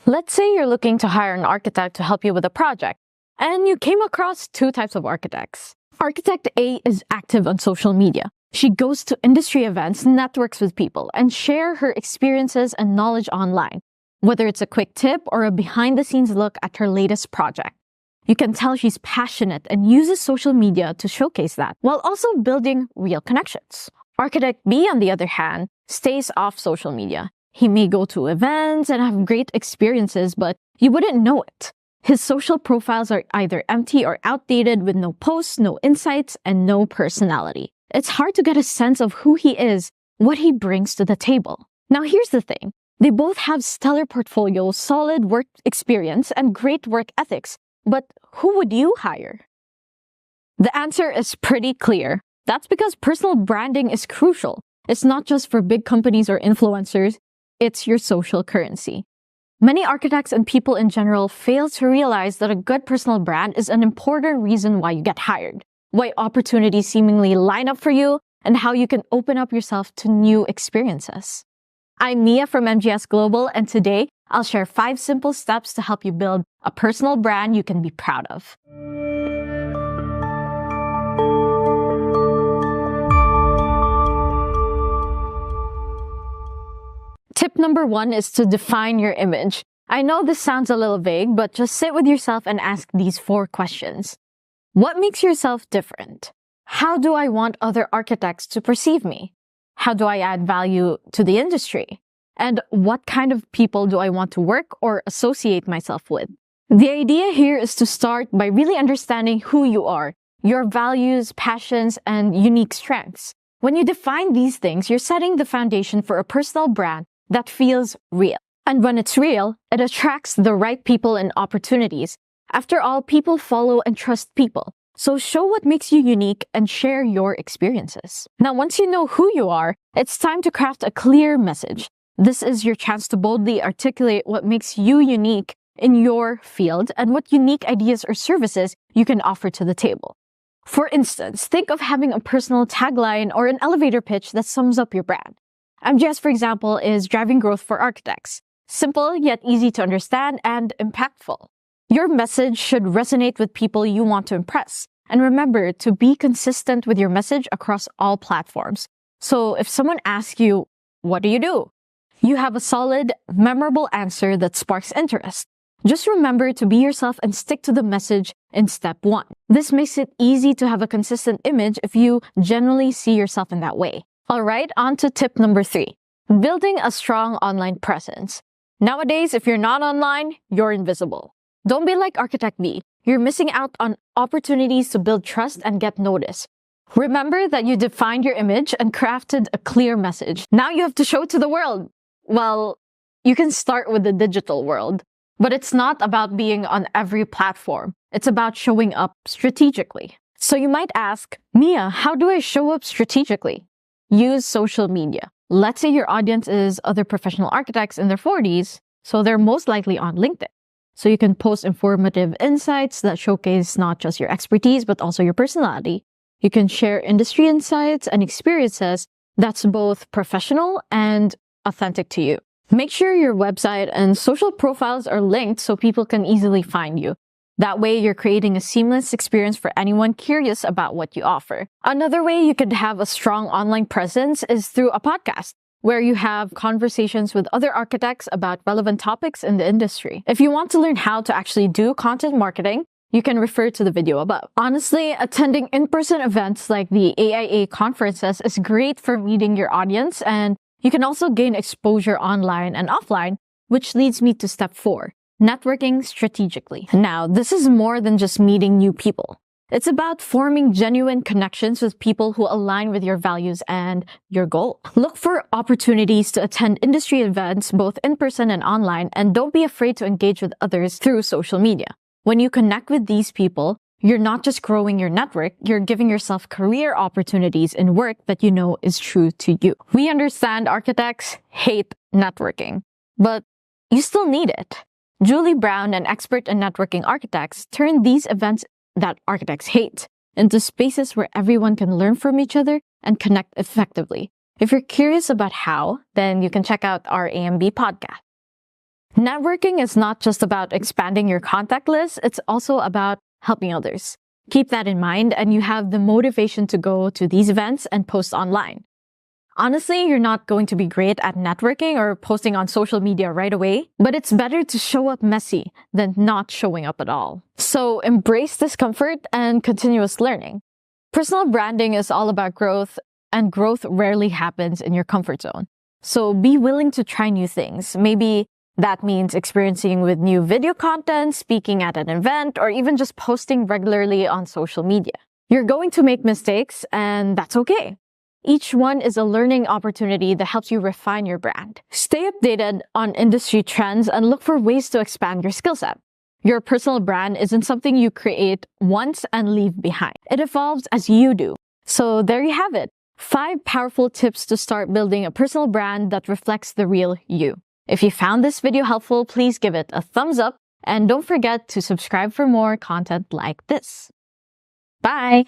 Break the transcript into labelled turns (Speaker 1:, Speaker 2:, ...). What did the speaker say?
Speaker 1: Let's say you're looking to hire an architect to help you with a project, and you came across two types of architects. Architect A is active on social media. She goes to industry events, networks with people, and share her experiences and knowledge online, whether it's a quick tip or a behind-the-scenes look at her latest project. You can tell she's passionate and uses social media to showcase that, while also building real connections. Architect B, on the other hand, stays off social media. He may go to events and have great experiences, but you wouldn't know it. His social profiles are either empty or outdated with no posts, no insights, and no personality. It's hard to get a sense of who he is, what he brings to the table. Now here's the thing. They both have stellar portfolios, solid work experience, and great work ethics. But who would you hire? The answer is pretty clear. That's because personal branding is crucial. It's not just for big companies or influencers. It's your social currency. Many architects and people in general fail to realize that a good personal brand is an important reason why you get hired, why opportunities seemingly line up for you, and how you can open up yourself to new experiences. I'm Mia from MGS Global, and today I'll share 5 simple steps to help you build a personal brand you can be proud of. Tip number 1 is to define your image. I know this sounds a little vague, but just sit with yourself and ask these 4 questions. What makes yourself different? How do I want other architects to perceive me? How do I add value to the industry? And what kind of people do I want to work or associate myself with? The idea here is to start by really understanding who you are, your values, passions, and unique strengths. When you define these things, you're setting the foundation for a personal brand that feels real. And when it's real, it attracts the right people and opportunities. After all, people follow and trust people. So show what makes you unique and share your experiences. Now, once you know who you are, it's time to craft a clear message. This is your chance to boldly articulate what makes you unique in your field and what unique ideas or services you can offer to the table. For instance, think of having a personal tagline or an elevator pitch that sums up your brand. MGS, for example, is driving growth for architects. Simple yet easy to understand and impactful. Your message should resonate with people you want to impress. And remember to be consistent with your message across all platforms. So if someone asks you, what do? You have a solid, memorable answer that sparks interest. Just remember to be yourself and stick to the message in step 1. This makes it easy to have a consistent image if you generally see yourself in that way. All right, on to tip number 3. Building a strong online presence. Nowadays, if you're not online, you're invisible. Don't be like Architect B. You're missing out on opportunities to build trust and get noticed. Remember that you defined your image and crafted a clear message. Now you have to show it to the world. Well, you can start with the digital world, but it's not about being on every platform. It's about showing up strategically. So you might ask, Mia, how do I show up strategically? Use social media. Let's say your audience is other professional architects in their 40s, so they're most likely on LinkedIn. So you can post informative insights that showcase not just your expertise, but also your personality. You can share industry insights and experiences that's both professional and authentic to you. Make sure your website and social profiles are linked so people can easily find you. That way, you're creating a seamless experience for anyone curious about what you offer. Another way you could have a strong online presence is through a podcast, where you have conversations with other architects about relevant topics in the industry. If you want to learn how to actually do content marketing, you can refer to the video above. Honestly, attending in-person events like the AIA conferences is great for meeting your audience, and you can also gain exposure online and offline, which leads me to step 4. Networking strategically. Now, this is more than just meeting new people. It's about forming genuine connections with people who align with your values and your goal. Look for opportunities to attend industry events, both in person and online, and don't be afraid to engage with others through social media. When you connect with these people, you're not just growing your network, you're giving yourself career opportunities in work that you know is true to you. We understand architects hate networking, but you still need it. Julie Brown, an expert in networking architects, turned these events that architects hate into spaces where everyone can learn from each other and connect effectively. If you're curious about how, then you can check out our AMB podcast. Networking is not just about expanding your contact list, it's also about helping others. Keep that in mind, and you have the motivation to go to these events and post online. Honestly, you're not going to be great at networking or posting on social media right away, but it's better to show up messy than not showing up at all. So embrace discomfort and continuous learning. Personal branding is all about growth, and growth rarely happens in your comfort zone. So be willing to try new things. Maybe that means experiencing with new video content, speaking at an event, or even just posting regularly on social media. You're going to make mistakes, and that's okay. Each one is a learning opportunity that helps you refine your brand. Stay updated on industry trends and look for ways to expand your skill set. Your personal brand isn't something you create once and leave behind. It evolves as you do. So there you have it. 5 powerful tips to start building a personal brand that reflects the real you. If you found this video helpful, please give it a thumbs up and don't forget to subscribe for more content like this. Bye!